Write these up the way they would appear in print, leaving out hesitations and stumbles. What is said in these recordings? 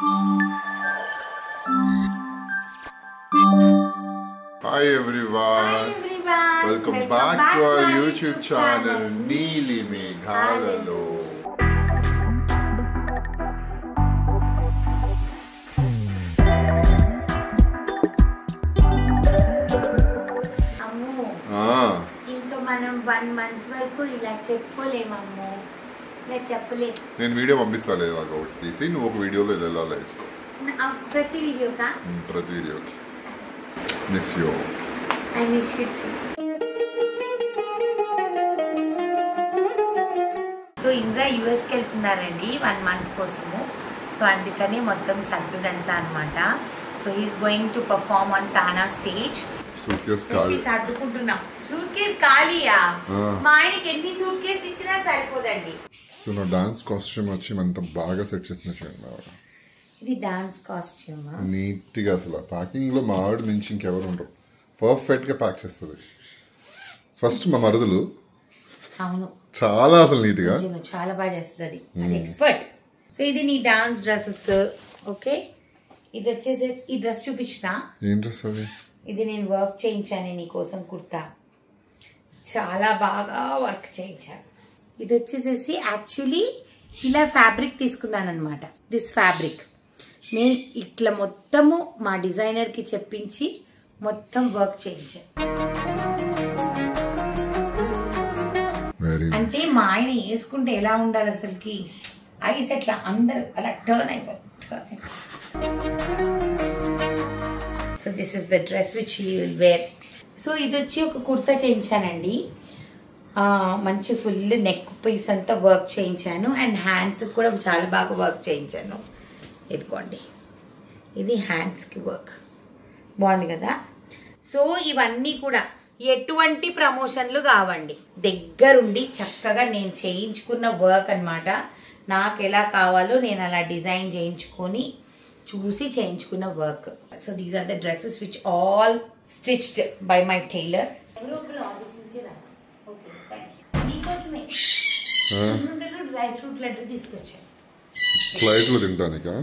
Hi everyone. Welcome back to our YouTube channel Neeli Meghalalo. ఇంకా మనం 1 month వరకు ఇలా చెప్పుకోలేమమ్ము. నేను చెప్పలే. నేను వీడియో పంపిస్తాను ఇలాగ ఒకటి తీసి నువ్వు ఒక వీడియోలో ఇలా వేసుకో. ప్రతి వీడియోకా? ప్రతి వీడియోకి. Miss you. I miss you too. So Indra యూఎస్కి వెళ్తున్నారండి 1 month కోసము. సో అందుకని మొత్తం సర్దుడంతా అనమాట. So he's going to perform on TANA stage. Suitcase ఖాళీ. సర్దుకుంటున్నా. సూట్ కేస్ ఖాళీయా? మా ఆయనకి ఎన్ని సూట్ కేసులు ఇచ్చినా సరిపోదండి. సో నా డాన్స్ కాస్ట్యూమ్ వచ్చి అంత బాగా సెట్ చేస్తున్నా చూడండి. ఇది డాన్స్ కాస్ట్యూమ్ నీట్గా అసలు ప్యాకింగ్ లో మా ఆవిడ మించి ఇంకెవరు ఉండరు. పర్ఫెక్ట్ గా ప్యాక్ చేస్తుంది. ఫస్ట్ మా మరుదులు అవును చాలా అసలు నీట్ గా చాలా బాగా చేస్తుంది. అది ఎక్స్పర్ట్. సో ఇది నీ డాన్స్ డ్రెస్సెస్. ఓకే, ఇది వచ్చేసి ఈ డ్రెస్ చూపించిన. ఏం డ్రెస్ అది? ఇది నేను వర్క్ చేయించాను నీ కోసం కుర్తా. చాలా బాగా వర్క్ చేయించాను. ఇది వచ్చేసేసి యాక్చువల్లీ ఇలా ఫ్యాబ్రిక్ తీసుకున్నాను అనమాట. దిస్ ఫ్యాబ్రిక్ నేను ఇట్లా మొత్తము మా డిజైనర్కి చెప్పించి మొత్తం వర్క్ చేయించాను. అంటే మా ఆయన వేసుకుంటే ఎలా ఉండాలి అసలుకి, ఐస్ అట్లా అందరు అలా టర్న్ అయిపోయి. So this is the dress which you will wear. So ఇది వచ్చి ఒక కుర్తా చేయించానండి. మంచి ఫుల్ నెక్ పీస్ అంతా వర్క్ చేయించాను. అండ్ హ్యాండ్స్ కూడా చాలా బాగా వర్క్ చేయించాను. ఇదిగోండి, ఇది హ్యాండ్స్కి వర్క్ బాగుంది కదా. సో ఇవన్నీ కూడా ఎటువంటి ప్రమోషన్లు కావండి, దగ్గరుండి చక్కగా నేను చేయించుకున్న వర్క్ అనమాట. నాకు ఎలా కావాలో నేను అలా డిజైన్ చేయించుకొని చూసి చేయించుకున్న work. So these are the dresses which all stitched by my tailor. నీకోసమే డ్రై ఫ్రూట్ లడ్డు తీసుకొచ్చాను.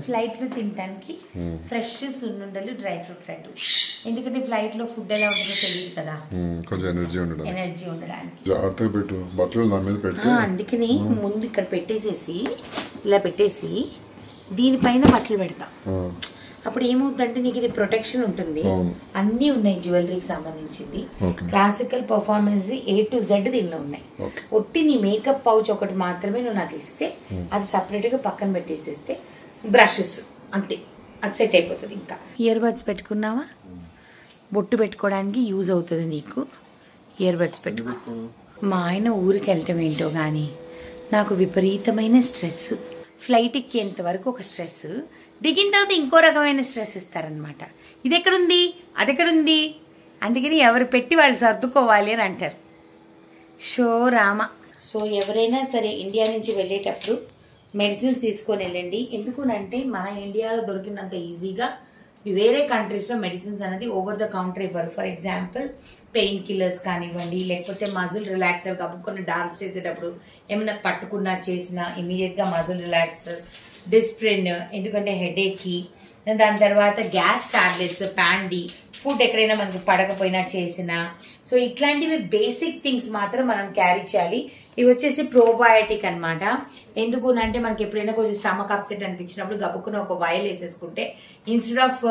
ఫ్లైట్ లో తినడానికి ఫ్రెష్ సున్నుండలు డ్రై ఫ్రూట్ లడ్డు. ఎందుకంటే ఫ్లైట్ లో ఫుడ్ ఎలా ఉంటుందో తెలియదు కదా, కొంచెం ఎనర్జీ ఉండడానికి. అందుకని ముందు ఇక్కడ పెట్టేసేసి ఇలా పెట్టేసి దీనిపైన బట్టలు పెడతా. అప్పుడు ఏమవుతుందంటే నీకు ఇది ప్రొటెక్షన్ ఉంటుంది. అన్నీ ఉన్నాయి జ్యువెలరీకి సంబంధించింది. Classical performance A to Z దీనిలో ఉన్నాయి. ఒట్టి నీ మేకప్ పౌచ్ ఒకటి మాత్రమే నువ్వు నాకు ఇస్తే అది సపరేట్ గా పక్కన పెట్టేసేస్తే బ్రషెస్ అంతే, అది సెట్ అయిపోతుంది. ఇంకా ఇయర్ బడ్స్ పెట్టుకున్నావా? బొట్టు పెట్టుకోవడానికి యూజ్ అవుతుంది నీకు. ఇయర్ బడ్స్ పెట్టుకో. మా ఆయన ఊరికి వెళ్ళటం ఏంటో కానీ నాకు విపరీతమైన స్ట్రెస్. ఫ్లైట్ ఎక్కేంత వరకు ఒక స్ట్రెస్, దిగిన తర్వాత ఇంకో రకమైన స్ట్రెస్ ఇస్తారనమాట. ఇది ఎక్కడుంది, అది ఎక్కడుంది, అందుకని ఎవరు పెట్టి వాళ్ళు సర్దుకోవాలి అని అంటారు. షో రామ. సో ఎవరైనా సరే ఇండియా నుంచి వెళ్ళేటప్పుడు మెడిసిన్స్ తీసుకొని వెళ్ళండి. ఎందుకునంటే మన ఇండియాలో దొరికినంత ఈజీగా వేరే కంట్రీస్లో మెడిసిన్స్ అనేది ఓవర్ ద కౌంటర్ ఇవ్వరు. ఫర్ ఎగ్జాంపుల్ పెయిన్ కిల్లర్స్ కానివ్వండి, లేకపోతే మజిల్ రిలాక్సర్, కప్పుకొని డాన్స్ చేసేటప్పుడు ఏమైనా పట్టుకున్నా చేసినా ఇమీడియట్గా మజిల్ రిలాక్సర్, డిస్ప్రిన్ ఎందుకంటే హెడేక్కి, దాని తర్వాత గ్యాస్ టాబ్లెట్స్, ప్యాండీ, ఫుడ్ ఎక్కడైనా మనకి పడకపోయినా చేసినా. సో ఇట్లాంటివి బేసిక్ థింగ్స్ మాత్రం మనం క్యారీ చేయాలి. ఇవి వచ్చేసి ప్రోబయాటిక్ అనమాట. ఎందుకు అంటే మనకి ఎప్పుడైనా కొంచెం స్టమక్ అప్సెట్ అనిపించినప్పుడు గబుక్కున ఒక వైల్ వేసేసుకుంటే ఇన్స్టెడ్ ఆఫ్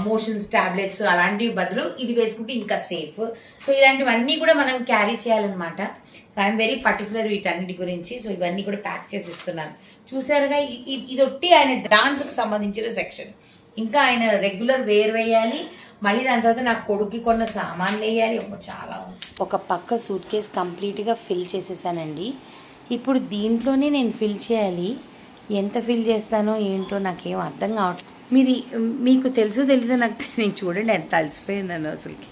మోషన్స్ టాబ్లెట్స్ అలాంటివి బదులు ఇది వేసుకుంటే ఇంకా సేఫ్. సో ఇలాంటివన్నీ కూడా మనం క్యారీ చేయాలన్నమాట. సో ఐఎమ్ వెరీ పర్టికులర్ వీటన్నిటి గురించి. సో ఇవన్నీ కూడా ప్యాక్ చేసి ఇస్తున్నాను. చూసారుగా, ఇది ఒట్టి ఆయన డాన్స్కి సంబంధించిన సెక్షన్. ఇంకా ఆయన రెగ్యులర్ వేర్ వేయాలి, మళ్ళీ దాని తర్వాత నాకు కొడుక్కి కొన్న సామాన్లు వేయాలి, చాలా ఉంది. ఒక పక్క సూట్ కేస్ కంప్లీట్గా ఫిల్ చేసేసానండి. ఇప్పుడు దీంట్లోనే నేను ఫిల్ చేయాలి. ఎంత ఫిల్ చేస్తానో ఏంటో నాకేం అర్థం కావట్లేదు. మీకు తెలుసో తెలీదో నాకు, నేను చూడండి ఎంత అలసిపోయిందను అసలుకి.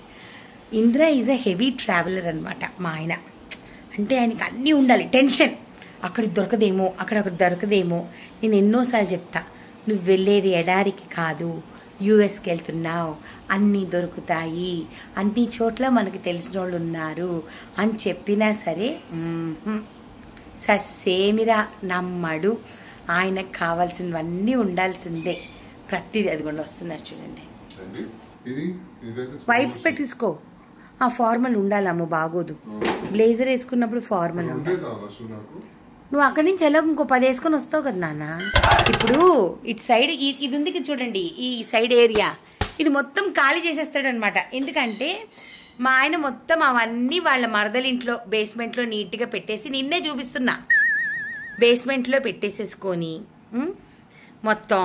Indra is a heavy traveller అనమాట మా ఆయన. అంటే ఆయనకి అన్నీ ఉండాలి, టెన్షన్. అక్కడ దొరకదేమో, అక్కడ దొరకదేమో. నేను ఎన్నోసార్లు చెప్తా, నువ్వు వెళ్ళేది ఎడారికి కాదు, యూఎస్కి వెళ్తున్నావు, అన్నీ దొరుకుతాయి, అన్ని చోట్ల మనకి తెలిసిన వాళ్ళు ఉన్నారు అని చెప్పినా సరే ససేమిరా నమ్మడు. ఆయనకు కావాల్సినవన్నీ ఉండాల్సిందే ప్రతిదీ. అదిగోండి వస్తున్నారు చూడండి. వైప్స్ పెట్టిసుకో. ఆ ఫార్మల్ ఉండాలి అమ్మ, బాగోదు. బ్లేజర్ వేసుకున్నప్పుడు ఫార్మల్ ఉండాలి. నువ్వు అక్కడి నుంచి ఎలా ఇంకో 10 వేసుకొని వస్తావు కదా నాన్న. ఇప్పుడు ఇటు సైడ్ ఇది ఉంది చూడండి, ఈ సైడ్ ఏరియా ఇది మొత్తం ఖాళీ చేసేస్తాడు అనమాట. ఎందుకంటే మా ఆయన మొత్తం అవన్నీ వాళ్ళ మరదలింట్లో బేస్మెంట్లో నీట్గా పెట్టేసి, నిన్నే చూపిస్తున్నా, బేస్మెంట్లో పెట్టేసేసుకొని మొత్తం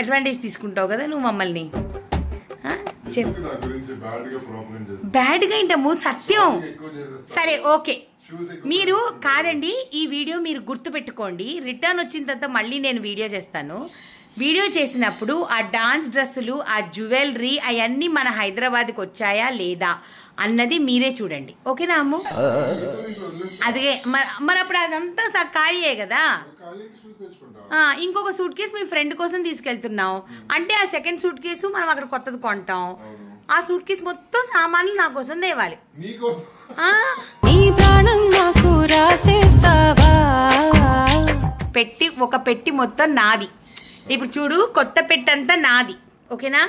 అడ్వాంటేజ్ తీసుకుంటావు కదా నువ్వు మమ్మల్ని. బ్యాడ్గా ఏంటమ్ము, సత్యం. సరే ఓకే, మీరు కాదండి, ఈ వీడియో మీరు గుర్తుపెట్టుకోండి. రిటర్న్ వచ్చిన తర్వాత మళ్ళీ నేను వీడియో చేస్తాను. వీడియో చేసినప్పుడు ఆ డాన్స్ డ్రెస్సులు, ఆ జ్యువెలరీ అవన్నీ మన హైదరాబాద్కి వచ్చాయా లేదా అన్నది మీరే చూడండి. ఓకేనా అమ్ము? అదే మరి అప్పుడు అదంతా ఖాళీయే కదా. ఇంకొక సూట్ కేసు మీ ఫ్రెండ్ కోసం తీసుకెళ్తున్నావు అంటే ఆ సెకండ్ సూట్ కేసు మనం అక్కడ కొత్తది కొంటాం. ఆ సూట్ కేసు మొత్తం సామాన్లు నా కోసం తేవాలి. పెట్టి ఒక పెట్టి మొత్తం నాది. ఇప్పుడు చూడు, కొత్త పెట్టి అంతా నాది. ఓకేనా?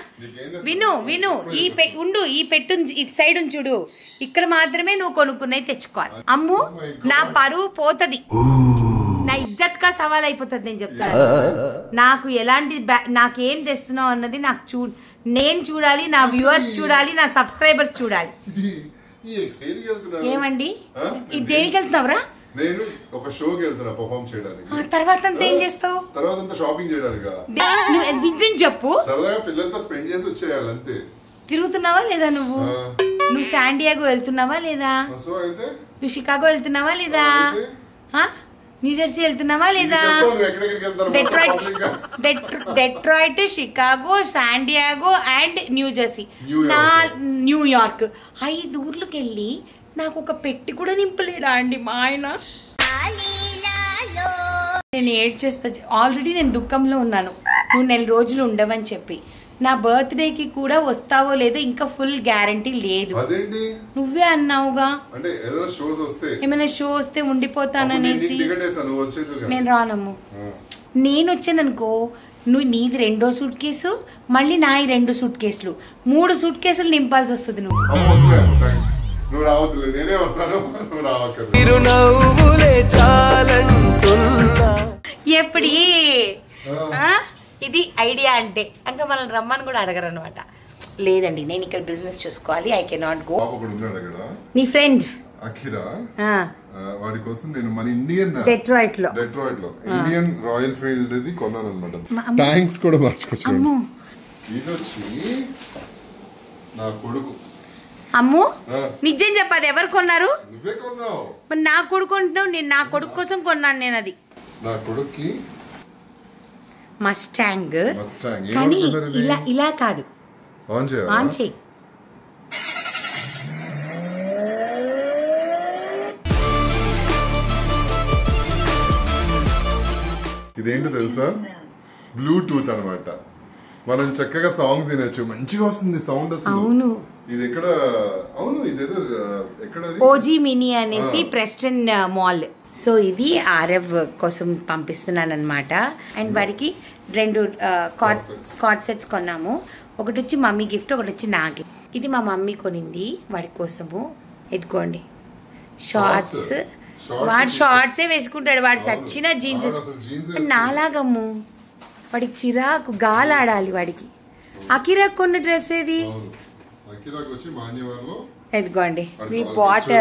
విను విను, ఈ పెట్టు ఇటు సైడ్ చూడు, ఇక్కడ మాత్రమే నువ్వు కొనుక్కున్నవి తెచ్చుకోవాలి. అమ్ము, నా పరువు పోతది, నా ఇజ్జత్ కా సవాల్ అయిపోతుంది. నేను చెప్తాను, నాకు ఎలాంటి నాకేం తెస్తున్నావు అన్నది నాకు నేను చూడాలి, నా వ్యూవర్స్ చూడాలి, నా సబ్స్క్రైబర్స్ చూడాలి. ఏమండి దేనికి వెళ్తున్నావురా? నేను ఒక షోకి వెళ్తున్నా పర్ఫార్మ్ చేయడానికి. తర్వాత అంతా ఏం చేస్తావు? తర్వాత అంతా షాపింగ్ చేయడానికి. నిజం చెప్పు. సరదాగా పిల్లలతో స్పెండ్ చేసి వచ్చేయాలి అంతే. తిరుగుతున్నావా లేదా నువ్వు? నువ్వు శాండియాగో వెళ్తున్నావా లేదా? నువ్వు షికాగో వెళ్తున్నావా లేదా? న్యూజెర్సీ వెళ్తున్నావా లేదా? Detroit, Chicago, San Diego and New Jersey, New York, 5 ఊర్లకు వెళ్ళి నాకు ఒక పెట్టి కూడా నింపలేడా అండి మా ఆయన? నేను ఏడ్చేస్తా. ఆల్రెడీ నేను దుఃఖంలో ఉన్నాను, నువ్వు 4 రోజులు ఉండవని చెప్పి. నా బర్త్డేకి కూడా వస్తావో లేదో ఇంకా ఫుల్ గ్యారంటీ లేదు. నువ్వే అన్నావుగా ఏమైనా షో వస్తే ఉండిపోతాననేసి. నేను రానమ్ము. నేను వచ్చాననుకో, నీది 2వ సూట్ కేసు, మళ్ళీ నాయి 2 సూట్ కేసులు, 3 సూట్ కేసులు నింపాల్సి వస్తుంది. నువ్వు ఎప్పుడు ఇది ఐడియా అంటే ఇంకా మనల్ని రమ్మని కూడా అడగరు అనమాట. లేదండి, నేను ఇక్కడ బిజినెస్ చూసుకోవాలి, ఐ కెనాట్ గో. నీ ఫ్రెండ్ అఖిరా, వాడి కోసం నేను మన ఇండియన్ డెట్రాయిట్ లో ఇండియన్ రాయల్ ఫీల్డ్ ది కొన్నాను అనమాట. థ్యాంక్స్ కూడా మార్చుకోవచ్చు. ఇది వచ్చి నా కొడుకు. అమ్ము, నిజం చెప్పాది, ఎవరు కొన్నారు? నువ్వే కొన్నావు. మరి నా కొడుకు అంటున్నావు. నేను నా కొడుకు కోసం కొన్నాను. నేను అది నా కొడుక్కి మస్టాంగ్. కానీ ఇలా కాదు, ఆన్ చేయి. ఇదేంటో తెలుసా? బ్లూటూత్ అనమాట. మనం చక్కగా సాంగ్స్ వినొచ్చు, మంచిగా వస్తుంది సౌండ్ అసలు. అవును, ఇది ఎక్కడ? అవును, ఇదేదో ఎక్కడ? ఓజీ మినీ అనేసి ప్రెస్టన్ మాల్. సో ఇది ఆరవ్ కోసం పంపిస్తున్నాను అనమాట. అండ్ వాడికి 2 కార్డ్ సెట్స్ కొన్నాము. ఒకటి వచ్చి మమ్మీ గిఫ్ట్, ఒకటి వచ్చి నా గిఫ్ట్. ఇది మా మమ్మీ కొనింది వాడి కోసము. ఎత్తుకోండి, షార్ట్స్. వాడు షార్ట్సే వేసుకుంటాడు, వాడు చచ్చిన జీన్స్. నాలాగమ్ము, వాడికి చిరాకు, గాలాడాలి వాడికి. అకిరా కొన్న డ్రెస్ ఏది? ఎదుగోండి, వి బాట్,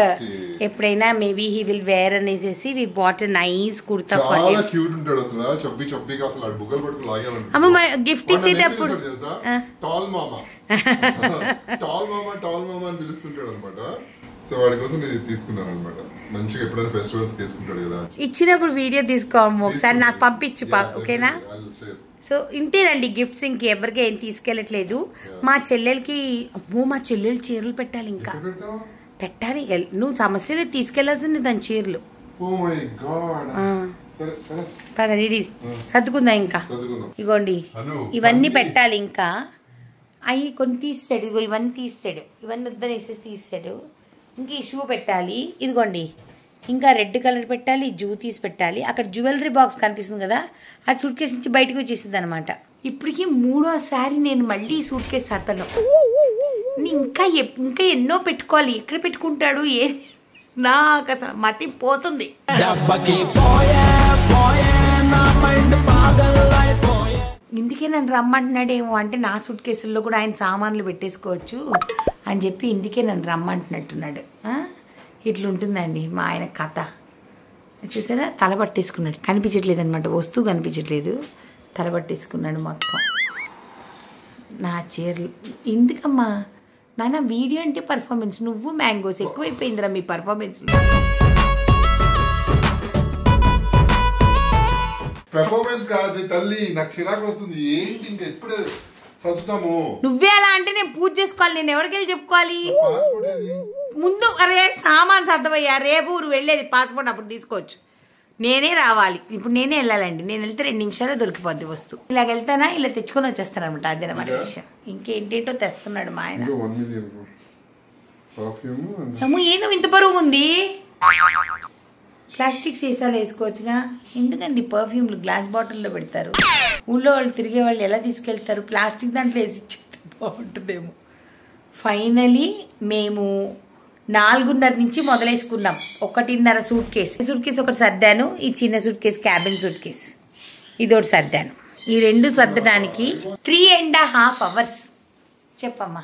ఎప్పుడైనా మేబీ హీ విల్ వేర్ అనేసి we bought nice kurta for him. చాలా క్యూట్ ఉంటాడు అసలు, చబ్బీగా అసలు ఆడు బుగ్గలు పట్టుకొని లాగాలంట. అమ్మ గిఫ్ట్ ఇచ్చేటప్పుడు టాల్ మామా అని పిలుస్తుంటాడు అనమాట. సో వాడి కోసం నేను ఇది తీసుకున్నాను అనమాట. మంచిగా ఎప్పుడైనా ఫెస్టివల్స్ తీసుకుంటాడు కదా, ఇచ్చినప్పుడు వీడియో తీసుకోము ఒకసారి, నాకు పంపించు. ఓకేనా? సో ఇంతేనండి గిఫ్ట్స్. ఇంకెవరికి ఏం తీసుకెళ్ళట్లేదు. మా చెల్లెలకి, మా చెల్లెలు చీరలు పెట్టాలి, ఇంకా పెట్టాలి. నువ్వు సమస్యలు తీసుకెళ్లాల్సింది దాని చీరలు. రెడీ సర్దుకుందా? ఇంకా ఇగోండి, ఇవన్నీ పెట్టాలి. ఇంకా అవి కొన్ని తీసాడు, ఇగో ఇవన్నీ తీసాడు, ఇవన్నీ వద్దని వేసేసి తీసాడు. ఇంక ఈ షూ పెట్టాలి. ఇదిగోండి ఇంకా రెడ్ కలర్ పెట్టాలి, జూతీస్ పెట్టాలి. అక్కడ జ్యువెలరీ బాక్స్ కనిపిస్తుంది కదా, అది సూట్ కేసు నుంచి బయటకు వచ్చేసింది అనమాట. ఇప్పటికీ 3వసారి నేను మళ్ళీ సూట్ కేసు సర్దను. ఇంకా ఎన్నో పెట్టుకోవాలి. ఎక్కడ పెట్టుకుంటాడు నాకు అసలు మతి పోతుంది. ఇందుకే నన్ను రమ్మంటున్నాడేమో, అంటే నా సూట్ కేసుల్లో కూడా ఆయన సామాన్లు పెట్టేసుకోవచ్చు అని చెప్పి ఇందుకే నన్ను రమ్మంటున్నట్టున్నాడు. ఇట్లుంటుందండి మా ఆయన కథ. చూసారా, తల పట్టేసుకున్నాడు. కనిపించట్లేదు అనమాట, వస్తువు కనిపించట్లేదు, తల పట్టేసుకున్నాడు మొత్తం. నా చీరలు ఎందుకమ్మా నాన్న, వీడియో అంటే పర్ఫార్మెన్స్, నువ్వు మ్యాంగోస్ ఎక్కువైపోయిందిరా మీ పర్ఫార్మెన్స్. పర్ఫార్మెన్స్ కాదు తల్లి, నాకు చిరాకు వస్తుంది. ఏంటి ఇంకా ఎప్పుడు చదువుతాము? నువ్వే అలా అంటే నేను పూజ చేసుకోవాలి, నేను ఎవరికెళ్ళి చెప్పుకోవాలి? ముందు అరే సామాన్ సర్దవయ్యా, రేపు ఊరు వెళ్ళేది, పాస్పోర్ట్ అప్పుడు తీసుకోవచ్చు. నేనే రావాలి, ఇప్పుడు నేనే వెళ్ళాలండి. నేను వెళ్తే 2 నిమిషాల్లో దొరికిపోద్ది వస్తువు. ఇలాగ వెళ్తానా, ఇలా తెచ్చుకొని వచ్చేస్తాను అనమాట. అదేనమాట విషయం. ఇంకేంటేంటో తెస్తున్నాడు మా ఆయన. ఏదో ఇంత బరువు ఉంది. ప్లాస్టిక్ సీసాలు వేసుకోవచ్చుగా, ఎందుకండి పర్ఫ్యూమ్లు గ్లాస్ బాటిల్లో పెడతారు. ఊళ్ళో వాళ్ళు తిరిగే వాళ్ళు ఎలా తీసుకెళ్తారు? ప్లాస్టిక్ దాంట్లో వేసి ఇచ్చేస్తే బాగుంటుందేమో. ఫైనలీ మేము 4:30 నుంచి మొదలేసుకున్నాం. 1:30 సూట్ కేసు ఒకటి సర్దాను. ఈ చిన్న suit case cabin suit case ఇదొకటి సర్దాను. ఈ 2 సర్దడానికి 3.5 hours. చెప్పమ్మా.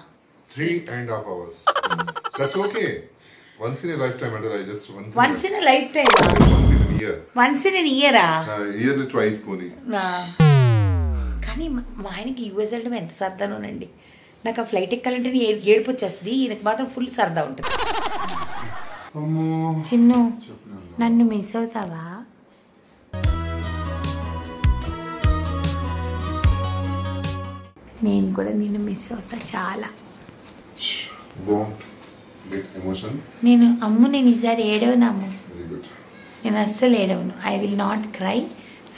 3.5 hours. That's okay. Once in a lifetime, and I just once in a lifetime. Once in a year. Once in a year. Yearly twice pony. కానీ మా ఆయనకి US వెళ్ళడం ఎంత సర్దానండి. నాకు ఆ ఫ్లైట్ ఎక్కాలంటే ఏడుపు వచ్చేస్తుంది. ఈయనకి మాత్రం ఫుల్ సరదా ఉంటుంది. చిన్ను, నన్ను మిస్ అవుతావా? నేను కూడా నిన్ను మిస్ అవుతా చాలా. నేను నేను ఈసారి ఏడవను అమ్ము. నేను అస్సలు ఏడవను. I will not cry.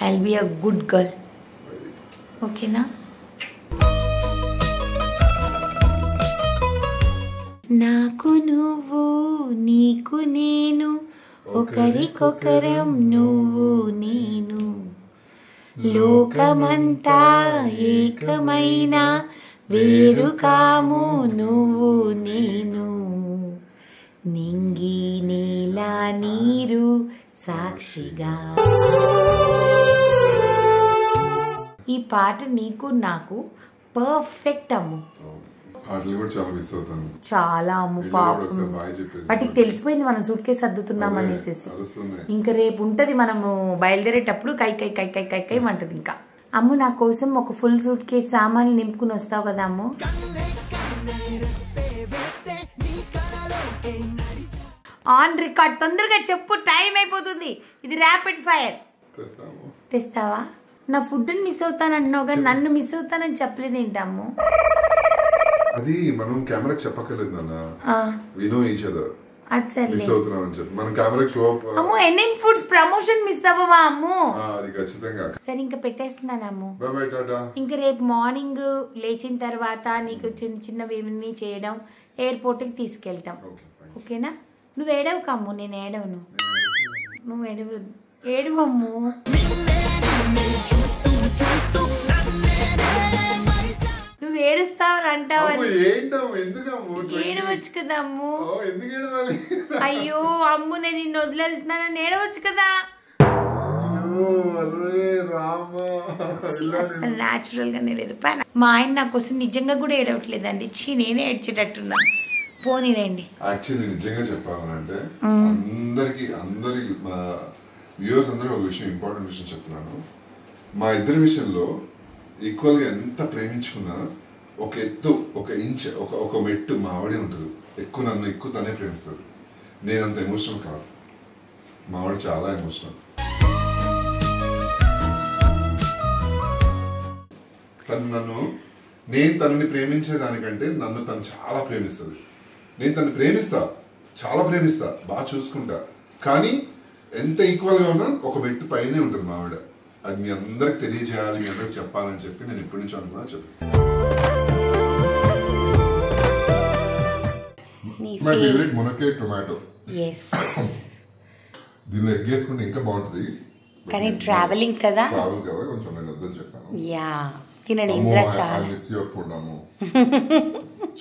I will be a good girl. ఓకేనా? నాకు నువ్వు, నీకు నేను, ఒకరికొకరం నువ్వు నేను, లోకమంతా ఏకమైన వేరు కాము నువ్వు నేను, నింగి నేల నీరు సాక్షిగా. ఈ పాట నీకు నాకు పర్ఫెక్ట్ అమ్ము. చాలా అమ్ము పాపం. వాటికి తెలిసిపోయింది మనం సూట్ కేసు సర్దుతున్నాం అనేసి. ఇంకా రేపు ఉంటది, మనము బయలుదేరేటప్పుడు కై కై కై కై కై కై అంటది. ఇంకా అమ్ము నా కోసం ఒక ఫుల్ సూట్ కేసు సామాన్లు నింపుకుని వస్తావు కదా అమ్ము? On record. తొందరగా చెప్పు, టైం అయిపోతుంది. ఇది ర్యాపిడ్ ఫైర్. తెస్తావా? నా ఫుడ్ మిస్ అవుతానంటున్నావు కానీ నన్ను మిస్ అవుతానని చెప్పలేదు ఏంటమ్ము? అది మనం కెమెరాకి చెప్పక్కర్లేదు నాన్న. We know each other. అది సరే. మిస్ అవుతున్నామని చెప్పి మనం కెమెరాకి show up. Ammu NN foods promotion miss అవ్వవా అమ్ము? అది ఖచ్చితంగా. సరే ఇంకా పెట్టేస్తున్నాను అమ్ము. By by Tata. ఇంకా రేపు మార్నింగ్ లేచిన తర్వాత నీకు చిన్న చిన్నవి ఏమన్నీ చేయడం, ఎయిర్పోర్ట్కి తీసుకెళ్ళటం. ఓకేనా? నువ్వు ఏడవు కమ్ము, నేను ఏడవను. నువ్వు ఏడవమ్ము. నువ్వు ఏడుస్తావు అంటావు. ఏడవచ్చు కదా అమ్ము. అయ్యో అమ్ము, నేను నిన్ను వదిలేస్తున్నానని ఏడవచ్చు కదా. అసలు న్యాచురల్ గానే లేదు. మా ఆయన నా కోసం నిజంగా కూడా ఏడవట్లేదండి. నేనే ఏడ్చేటట్టున్నాను. పోనీలేండి. యాక్చువల్లీ నిజంగా చెప్పాలంటే అందరి మా వ్యూవర్స్ అందరూ ఒక విషయం, ఇంపార్టెంట్ విషయం చెప్తున్నాను. మా ఇద్దరి విషయంలో ఈక్వల్ గా ఎంత ప్రేమించుకున్నా ఒక ఎత్తు, ఒక ఇంచ్, ఒక మెట్టు మా ఆవిడే ఉంటుంది. నన్ను ఎక్కువ తనే ప్రేమిస్తుంది. నేను అంత ఎమోషనల్ కాదు, మా ఆవిడ చాలా ఎమోషనల్. నేను తనని ప్రేమించేదానికంటే నన్ను తను చాలా ప్రేమిస్తుంది. నేను తను చాలా ప్రేమిస్తా, బాగా చూసుకుంటా. కానీ ఎంత ఈక్వల్గా ఉన్నా ఒక మెట్టు పైనే ఉంటుంది మా ఆవిడ. అది మీ అందరికి తెలియజేయాలి, మీ అందరికి చెప్పాలని చెప్పి నేను ఎప్పటి నుంచో అనుకున్నా చెప్పేసి. మై ఫేవరెట్ మునక్కాయ టొమాటో. దీనిలో ఎగ్ వేసుకుంటే ఇంకా బాగుంటుంది. కానీ ట్రావెలింగ్ కదా కొంచెం నేను వద్దని చెప్పాను. యా తినడు ఇంద్ర చాలా మిస్ యువర్ ఫుడ్ అమ్ము.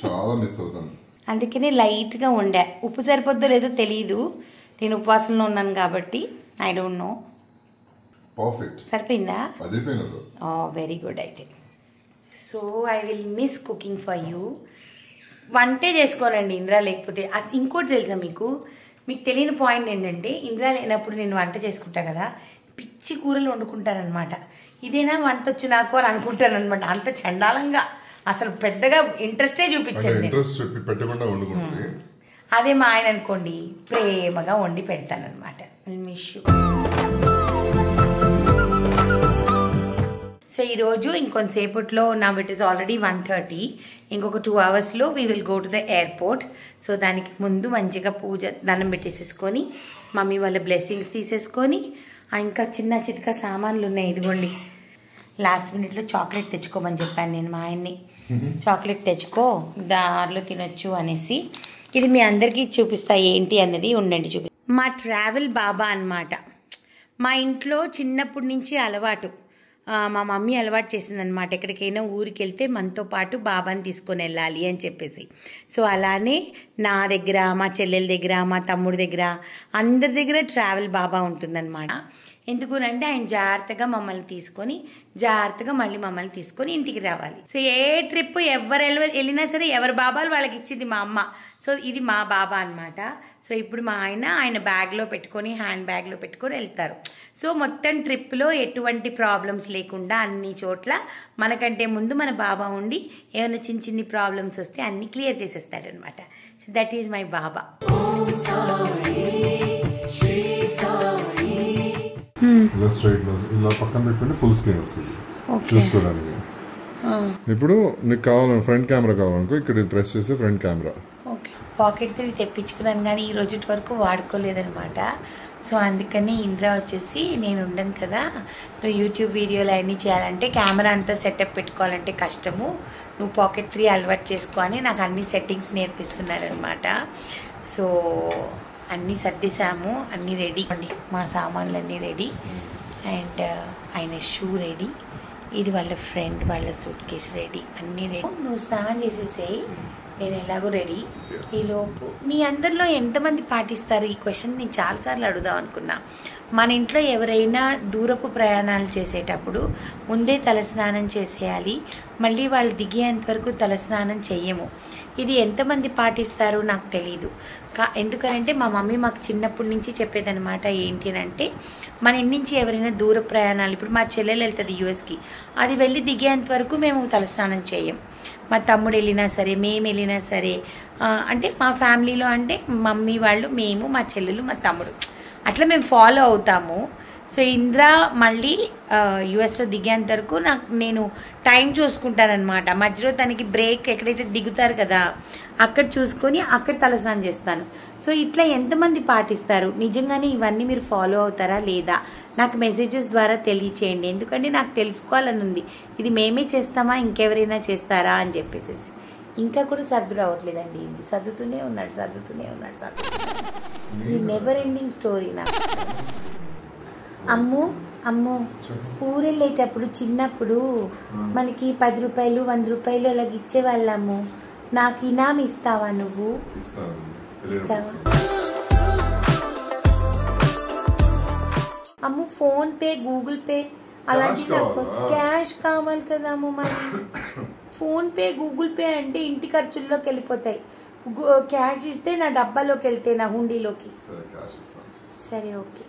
చాలా మిస్ అవుతాను. అందుకనే లైట్గా వండా. ఉప్పు సరిపోద్దో లేదో తెలియదు, నేను ఉపవాసంలో ఉన్నాను కాబట్టి. I don't know. పర్ఫెక్ట్. సరిపోయిందా? అదిరిపోయింది. Very good. అయితే so I will miss cooking for you. వంటే చేసుకోనండి ఇంద్ర లేకపోతే. ఇంకోటి తెలుసా మీకు తెలియని పాయింట్ ఏంటంటే, ఇంద్ర లేనప్పుడు నేను వంట చేసుకుంటా కదా, పిచ్చి కూరలు వండుకుంటానమాట. ఇదేనా వంట వచ్చి నాకు అని అనుకుంటాను అనమాట. అంత చండాలంగా అసలు పెద్దగా ఇంట్రెస్టే చూపించండి. అదే మా ఆయన అనుకోండి ప్రేమగా వండి పెడతానమాట. Miss you. సో ఈరోజు ఇంకొంతసేపట్లో నా ఇట్ ఈస్ ఆల్రెడీ 1:30. ఇంకొక 2 అవర్స్లో we will go to the airport. So దానికి ముందు మంచిగా పూజ దండం పెట్టేసేసుకొని మమ్మీ వాళ్ళ బ్లెస్సింగ్స్ తీసేసుకొని, ఇంకా చిన్న చితక సామాన్లు ఉన్నాయి. ఇదిగోండి, లాస్ట్ మినిట్లో చాక్లెట్ తెచ్చుకోమని చెప్పాను నేను మా ఆయన్ని. చాక్లెట్ తెచ్చుకో, దారిలో తినొచ్చు అనేసి. ఇది మీ అందరికీ చూపిస్తా ఏంటి అన్నది. ఉండండి మా ట్రావెల్ బాబా అన్నమాట. మా ఇంట్లో చిన్నప్పటి నుంచి అలవాటు. మా మమ్మీ అలవాటు చేసిందనమాట. ఎక్కడికైనా ఊరికి వెళ్తే మనతో పాటు బాబాని తీసుకొని వెళ్ళాలి అని చెప్పేసి. సో అలానే నా దగ్గర, మా చెల్లెల దగ్గర, మా తమ్ముడి దగ్గర, అందరి దగ్గర ట్రావెల్ బాబా ఉంటుందన్నమాట. ఎందుకునంటే ఆయన జాగ్రత్తగా మమ్మల్ని తీసుకొని జాగ్రత్తగా మళ్ళీ మమ్మల్ని తీసుకొని ఇంటికి రావాలి. సో ఏ ట్రిప్ ఎవరు వెళ్ళినా సరే ఎవరి బాబాలు వాళ్ళకి ఇచ్చింది మా అమ్మ. సో ఇది మా బాబా అనమాట. సో ఇప్పుడు మా ఆయన బ్యాగ్లో పెట్టుకొని, హ్యాండ్ బ్యాగ్లో పెట్టుకొని వెళ్తారు. సో మొత్తం ట్రిప్లో ఎటువంటి ప్రాబ్లమ్స్ లేకుండా అన్ని చోట్ల మనకంటే ముందు మన బాబా ఉండి ఏమైనా చిన్ని ప్రాబ్లమ్స్ వస్తే అన్ని క్లియర్ చేసేస్తాడనమాట. So that is my baba. ఇలా పక్కన పెట్టుకుంటే ఫుల్ స్క్రీన్ వస్తుంది చూసుకోవడానికి. ఇప్పుడు నీకు కావాలని ఫ్రంట్ కెమెరా కావాలనుకో, ఇక్కడ ప్రెస్ చేస్తే ఫ్రంట్ కెమెరా. ఓకే, పాకెట్ 3 తెప్పించుకున్నాను కానీ ఈ రోజు వరకు వాడుకోలేదనమాట. సో అందుకని ఇంద్ర వచ్చేసి నేను ఉండను కదా, నువ్వు యూట్యూబ్ వీడియోలు అన్నీ చేయాలంటే కెమెరా అంతా సెటప్ పెట్టుకోవాలంటే కష్టము, నువ్వు పాకెట్ 3 అలవాటు చేసుకో అని నాకు అన్ని సెట్టింగ్స్ నేర్పిస్తున్నాడు అనమాట. సో అన్నీ సర్దేశాము, అన్నీ రెడీ. మా సామాన్లన్నీ రెడీ. అండ్ ఆయన షూ రెడీ. ఇది వాళ్ళ ఫ్రెండ్ వాళ్ళ సూట్ కేసు రెడీ. అన్నీ రెడీ. నువ్వు స్నానం చేసేసేయి, నేను ఎలాగో రెడీ. ఈలోపు మీ అందరిలో ఎంతమంది పాటిస్తారు ఈ క్వశ్చన్ నేను చాలాసార్లు అడుగుదాం అనుకున్నా. మన ఇంట్లో ఎవరైనా దూరపు ప్రయాణాలు చేసేటప్పుడు ముందే తలస్నానం చేసేయాలి, మళ్ళీ వాళ్ళు దిగేంత వరకు తలస్నానం చెయ్యము. ఇది ఎంతమంది పాటిస్తారు నాకు తెలీదు. ఎందుకంటే మా మమ్మీ మాకు చిన్నప్పటి నుంచి చెప్పేదనమాట. ఏంటి అంటే, మన ఇంటి నుంచి ఎవరైనా దూర ప్రయాణాలు, ఇప్పుడు మా చెల్లెలు వెళ్తుంది యూఎస్కి, అది వెళ్ళి దిగేంత వరకు మేము తలస్నానం చేయం. మా తమ్ముడు వెళ్ళినా సరే, మేము వెళ్ళినా సరే, అంటే మా ఫ్యామిలీలో అంటే మమ్మీ వాళ్ళు, మేము, మా చెల్లెలు, మా తమ్ముడు, అట్లా మేము ఫాలో అవుతాము. సో ఇంద్ర మళ్ళీ యూఎస్లో దిగేంత వరకు నేను టైం చూసుకుంటానమాట. మధ్యలో తనకి బ్రేక్ ఎక్కడైతే దిగుతారు కదా అక్కడ చూసుకొని అక్కడ తలస్నానం చేస్తాను. సో ఇట్లా ఎంతమంది పాటిస్తారు, నిజంగానే ఇవన్నీ మీరు ఫాలో అవుతారా లేదా నాకు మెసేజెస్ ద్వారా తెలియచేయండి. ఎందుకంటే నాకు తెలుసుకోవాలని ఉంది, ఇది మేమే చేస్తామా ఇంకెవరైనా చేస్తారా అని చెప్పేసి. ఇంకా కూడా సర్దు రావట్లేదండి, ఇది సర్దుతూనే ఉన్నాడు. ఈ నెవర్ ఎండింగ్ స్టోరీ నాకు. అమ్ము ఊరు వెళ్ళేటప్పుడు చిన్నప్పుడు మనకి 10 రూపాయలు 100 రూపాయలు అలాగ ఇచ్చేవాళ్ళము. నాకు ఇనాం ఇస్తావా? నువ్వు ఇస్తావా? అమ్ము ఫోన్ పే, గూగుల్ పే అలాంటి నాకు క్యాష్ కావాలి కదా అమ్ము. మరి ఫోన్ పే, గూగుల్ పే అంటే ఇంటి ఖర్చుల్లోకి వెళ్ళిపోతాయి. క్యాష్ ఇస్తే నా డబ్బాలోకి వెళ్తే నా హుండీలోకి. సరే ఓకే.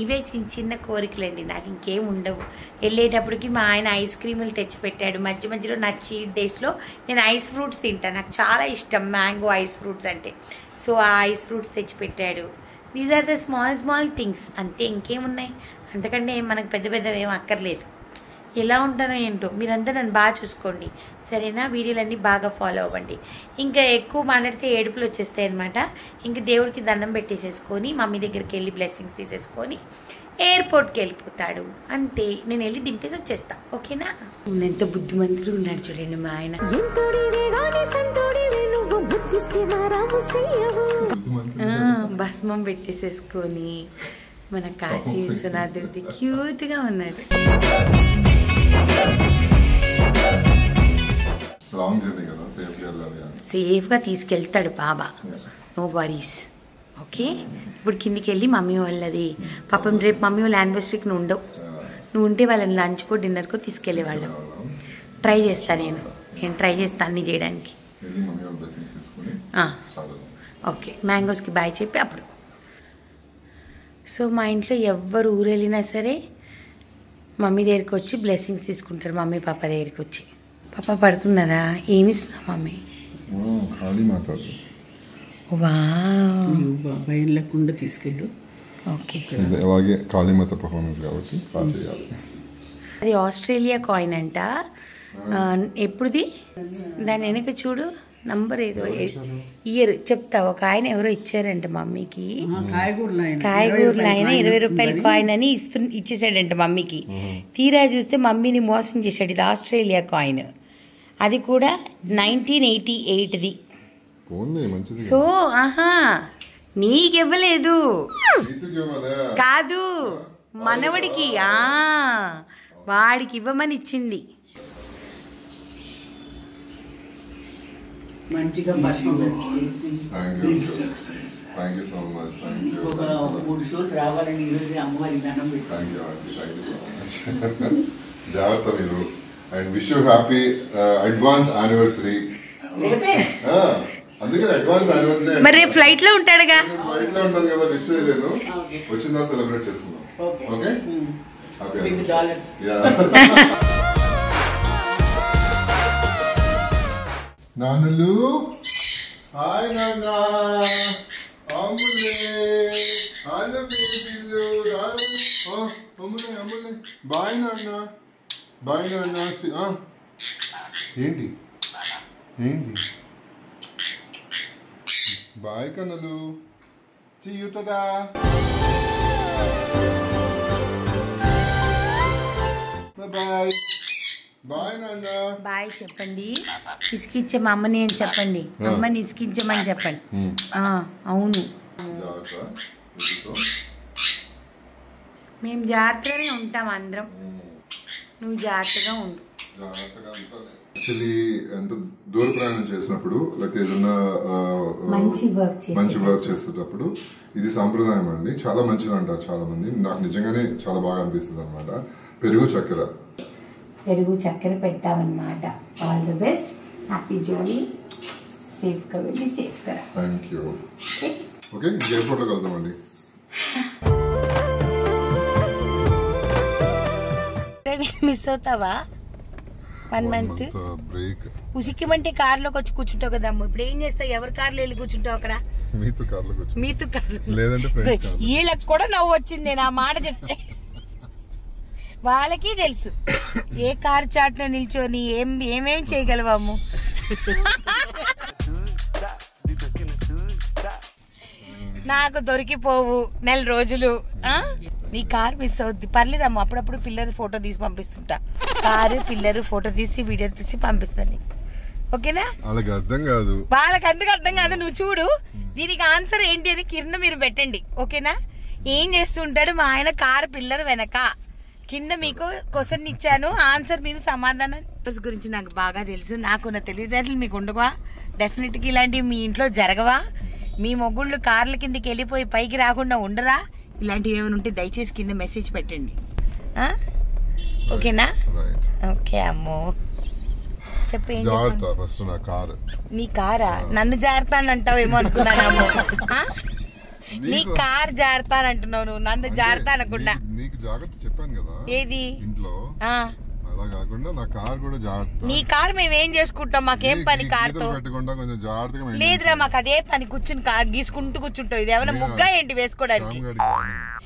ఇవే చిన్న కోరికలండి, నాకు ఇంకేం ఉండవు. వెళ్ళేటప్పటికి మా ఆయన ఐస్ క్రీములు తెచ్చిపెట్టాడు. మధ్యలో నా చీట్ డేస్లో నేను ఐస్ ఫ్రూట్స్ తింటాను, నాకు చాలా ఇష్టం మ్యాంగో ఐస్ ఫ్రూట్స్ అంటే. సో ఆ ఐస్ ఫ్రూట్స్ తెచ్చిపెట్టాడు. These are the small things అంతే, ఇంకేమున్నాయి అంతకంటే మనకు పెద్దవి ఏం అక్కర్లేదు. ఎలా ఉంటానో ఏంటో, మీరంతా నన్ను బాగా చూసుకోండి సరేనా. వీడియోలన్నీ బాగా ఫాలో అవ్వండి. ఇంకా ఎక్కువ మాట్లాడితే ఏడుపులు వచ్చేస్తాయి అనమాట. ఇంకా దేవుడికి దండం పెట్టేసేసుకొని మమ్మీ దగ్గరికి వెళ్ళి బ్లెస్సింగ్స్ తీసేసుకొని ఎయిర్పోర్ట్కి వెళ్ళిపోతాడు. అంతే, నేను వెళ్ళి దింపేసి వచ్చేస్తా. ఓకేనా? ఎంత బుద్ధిమంతుడు ఉన్నాడు చూడండి మా ఆయన. భస్మం పెట్టేసేసుకొని మన కాశీ విశ్వనాథుడిది క్యూట్గా ఉన్నాడు. సేఫ్గా తీసుకెళ్తాడు బాబా, నో వరీస్. ఓకే, ఇప్పుడు కిందికి వెళ్ళి మమ్మీ వాళ్ళది పాపం రేపు మమ్మీ వాళ్ళ యానివర్సరీకి నువ్వు ఉంటే వాళ్ళని లంచ్కో డిన్నర్కో తీసుకెళ్ళేవాళ్ళం. ట్రై చేస్తాను నేను ట్రై చేస్తాను అన్నీ చేయడానికి. ఓకే, మ్యాంగోస్కి బాయ్ చెప్పి అప్పుడు. సో మా ఇంట్లో ఎవ్వరు ఊరు వెళ్ళినా సరే మమ్మీ దగ్గరికి వచ్చి బ్లెస్సింగ్స్ తీసుకుంటారు. మమ్మీ పాప దగ్గరికి వచ్చి. పాప పడుకున్నారా? ఏమి ఇస్తున్నావు మమ్మీ? భయం లేకుండా తీసుకెళ్ళు. ఓకే, అలాగే కాళీమాత పర్ఫార్మెన్స్ కాబట్టి అది ఆస్ట్రేలియా కాయిన్ అంట. ఎప్పుడుది? దాని వెనక చూడు, నంబర్ ఏదో ఇయర్ చెప్తా. ఒక ఆయన ఎవరో ఇచ్చారంట మమ్మీకి, కాయగూరలు ఆయన 20 రూపాయల కాయిన్ అని ఇచ్చేసాడంట మమ్మీకి. తీరా చూస్తే మమ్మీని మోసం చేశాడు. ఇది ఆస్ట్రేలియా కాయిన్, అది కూడా 1988ది. సో నీకివ్వలేదు కాదు, మనవడికి వాడికి ఇవ్వమని ఇచ్చింది. మంచిగా రావాలని ఈరోజు అమ్మవారి దండం పెట్టాను. జాగ్రత్త మీరు. And wish you happy advance anniversary. అందుకే అడ్వాన్స్ యానివర్సరీ. మరి ఫ్లైట్ లో ఉంటాడుగా, ఫ్లైట్ లో ఉంటుంది కదా. విష్ చేయలేను, వచ్చిందా సెలబ్రేట్ చేసుకుందాం. ఓకే, నాన్నలు. హాయ్ నాన్న, అమ్ములే, హలో బేబీలు, అమ్ములే అమ్ములే. బాయ్ నాన్న, బాయ్ నాన్న. ఏంటి ఏంటి బాయ్ కన్నలు. చెయ్యుటా. బాయ్ బాయ్ నాన్న. బాయ్ చెప్పండి. ఇసుకిచ్చే మా అమ్మని అని చెప్పండి. అమ్మని ఇసుకించమని చెప్పండి. అవును, మేము జాగ్రత్తగానే ఉంటాం అందరం. నువ్వు జాగ్రత్తగా ఉండు. యాక్చువల్లీ ఎంత దూర ప్రయాణం చేసినప్పుడు లేకపోతే ఏదన్నా మంచి వర్క్ చేసేటప్పుడు ఇది సాంప్రదాయం అండి. చాలా మంచిది అంటారు చాలా మంది. నాకు నిజంగానే చాలా బాగా అనిపిస్తుంది అనమాట. పెరుగు చక్కెర పెడతామన్నమాట. All the best, happy journey, సేఫ్గా వెళ్ళి సేఫ్గా. Thank you. ఓకే, ఎయిర్పోర్ట్లో కలుద్దామండి. మిస్ అవుతావా 1 మంత్? బ్రేక్ ఉసిక్కిమంటే కార్లోకి వచ్చి కూర్చుంటావు కదా అమ్మ. ఇప్పుడు ఏం చేస్తావు? ఎవరి కార్లో వెళ్ళి కూర్చుంటావు అక్కడ? మీతో కార్లో లేదంటే వీళ్ళకి కూడా నవ్వు వచ్చింది నేను ఆ మాట చెప్తే. వాళ్ళకి తెలుసు ఏ కార్ చాట్లో నిల్చొని ఏమేం చేయగలవాము. నాకు దొరికిపోవు నెల రోజులు. నీ కార్ మిస్ అవుద్ది. పర్లేదమ్మా, అప్పుడప్పుడు పిల్లలు ఫోటో తీసి పంపిస్తుంటా. కారు పిల్లలు ఫోటో తీసి వీడియో తీసి పంపిస్తాను నీకు. ఓకేనా? వాళ్ళకి అర్థం కాదు. నువ్వు చూడు, దీనికి ఆన్సర్ ఏంటి అని కింద మీరు పెట్టండి. ఓకేనా? ఏం చేస్తుంటాడు మా ఆయన కారు పిల్లలు వెనక. కింద మీకు క్వశ్చన్ ఇచ్చాను, ఆన్సర్ మీరు సమాధానం గురించి నాకు బాగా తెలుసు. నాకున్న తెలివితేటలు మీకు ఉండవా? డెఫినెట్గా ఇలాంటివి మీ ఇంట్లో జరగవా? మీ మొగుళ్ళు కార్ల కిందకి వెళ్ళిపోయి పైకి రాకుండా ఉండరా? ఇలాంటివి ఏమైనా ఉంటే దయచేసి కింద మెసేజ్ పెట్టండి. ఓకేనా? ఓకే అమ్మో, చెప్పు. నీ కారా? నన్ను జారుతానంటావేమో అనుకున్నాను అమ్మో. నీ కార్ జారుతానంటున్నావు నువ్వు, నన్ను జారుతానకుండా. నీకు జాగ్రత్త చెప్పాను కదా ఏది ఇంట్లో. అలా కాకుండా నా కార్ కూడా జాగ్రత్త. నీ కార్ మేము ఏం చేసుకుంటాం? మాకేం పని కార్తో? లేదురా, మాకు అదే పని. కూర్చుని గీసుకుంటూ కూర్చుంటావు. ఇది ఏమైనా ముగ్గా ఏంటి వేసుకోవడానికి?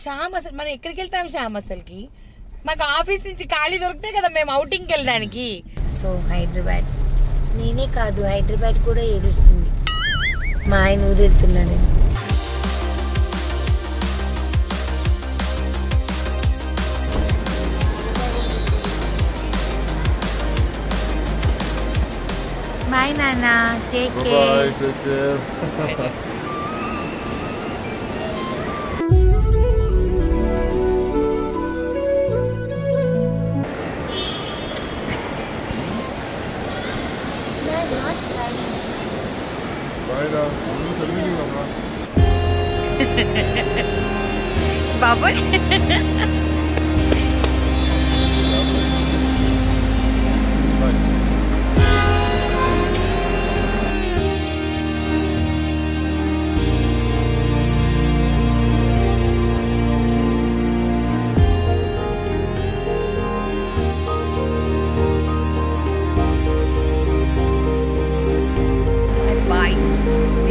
శ్యామ్ అసలు మనం ఎక్కడికి వెళ్తాం శ్యామ్? అసలుకి మాకు ఆఫీస్ నుంచి ఖాళీ దొరికితే కదా మేము అవుటింగ్కి వెళ్ళడానికి. సో హైదరాబాద్ నేనే కాదు, హైదరాబాద్ కూడా ఏడుస్తుంది. మా ఆయన ఊరు వెళ్తున్నాడు. బాయ్ నాన్న. నాన్న. Take Bye care. bye. Take care. Bye now. బాబోయ్.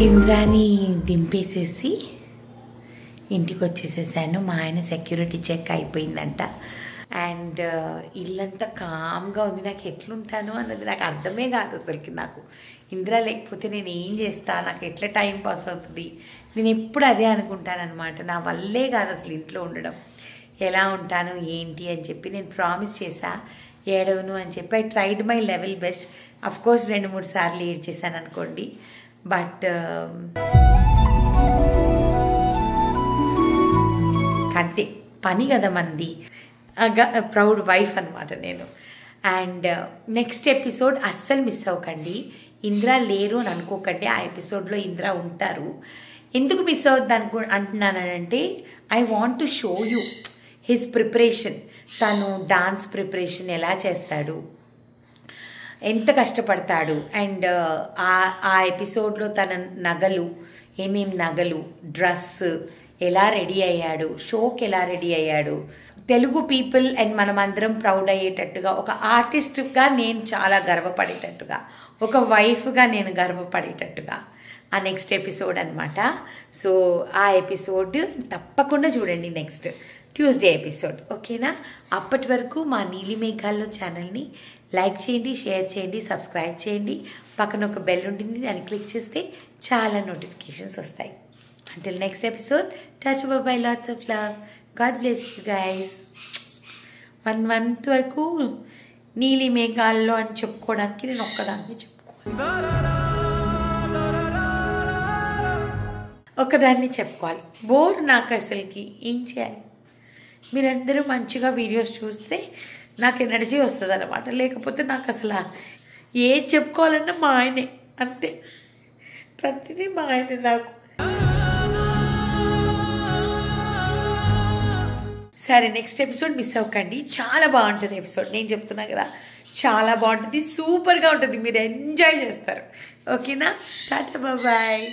ఇంద్రాని దింపేసేసి ఇంటికి వచ్చేసేసాను. మా ఆయన సెక్యూరిటీ చెక్ అయిపోయిందంట. అండ్ ఇల్లంతా కామ్గా ఉంది. నాకు ఎట్లుంటాను అన్నది నాకు అర్థమే కాదు అసలుకి. నాకు ఇంద్ర లేకపోతే నేను ఏం చేస్తా, నాకు ఎట్లా టైం పాస్ అవుతుంది, నేను ఎప్పుడు అదే అనుకుంటానమాట. నా వల్లే కాదు అసలు ఇంట్లో ఉండడం. ఎలా ఉంటాను ఏంటి అని చెప్పి నేను ప్రామిస్ చేశా ఏడవను అని చెప్పి. I tried my level best. Of course 2-3 సార్లు ఏడ్చేసాను అనుకోండి. బట్ అంతే, పని కదా మంది. ప్రౌడ్ వైఫ్ అనమాట నేను. అండ్ నెక్స్ట్ ఎపిసోడ్ అస్సలు మిస్ అవ్వకండి. ఇంద్ర లేరు అని అనుకోకండి, ఆ ఎపిసోడ్లో ఇంద్ర ఉంటారు. ఎందుకు మిస్ అవుద్ది అంటున్నానంటే I want to show you his preparation. తను డాన్స్ ప్రిపరేషన్ ఎలా చేస్తాడు, ఎంత కష్టపడతాడు. అండ్ ఆ ఎపిసోడ్లో తన నగలు, ఏమేమి నగలు, డ్రెస్ ఎలా రెడీ అయ్యాడు, షోకి ఎలా రెడీ అయ్యాడు, తెలుగు పీపుల్ అండ్ మనమందరం ప్రౌడ్ అయ్యేటట్టుగా, ఒక ఆర్టిస్ట్గా నేను చాలా గర్వపడేటట్టుగా, ఒక వైఫ్గా నేను గర్వపడేటట్టుగా ఆ నెక్స్ట్ ఎపిసోడ్ అనమాట. సో ఆ ఎపిసోడ్ తప్పకుండా చూడండి, నెక్స్ట్ ట్యూస్డే ఎపిసోడ్. ఓకేనా? అప్పటి వరకు మా నీలి మేఘాల్లో ఛానల్ని లైక్ చేయండి, షేర్ చేయండి, సబ్స్క్రైబ్ చేయండి. పక్కన ఒక బెల్ ఉంటుంది, దాన్ని క్లిక్ చేస్తే చాలా నోటిఫికేషన్స్ వస్తాయి. Until next episode, touch bye, lots of love. God bless you guys. 1 month వరకు నీలి మేఘాల్లో అని చెప్పుకోవడానికి నేను ఒక్కదాన్ని చెప్పుకోవాలి. బోర్ నాకు అసలుకి. ఏం చేయాలి? మీరందరూ మంచిగా వీడియోస్ చూస్తే నాకు ఎనర్జీ వస్తుంది అన్నమాట. లేకపోతే నాకు అసలు ఏది చెప్పుకోవాలన్నా మా ఆయనే, అంతే. ప్రతిదీ మా ఆయనే నాకు. సరే, నెక్స్ట్ ఎపిసోడ్ మిస్ అవ్వకండి. చాలా బాగుంటుంది ఎపిసోడ్, నేను చెప్తున్నా కదా, చాలా బాగుంటుంది, సూపర్గా ఉంటుంది. మీరు ఎంజాయ్ చేస్తారు. ఓకేనా? టాటా బాయ్.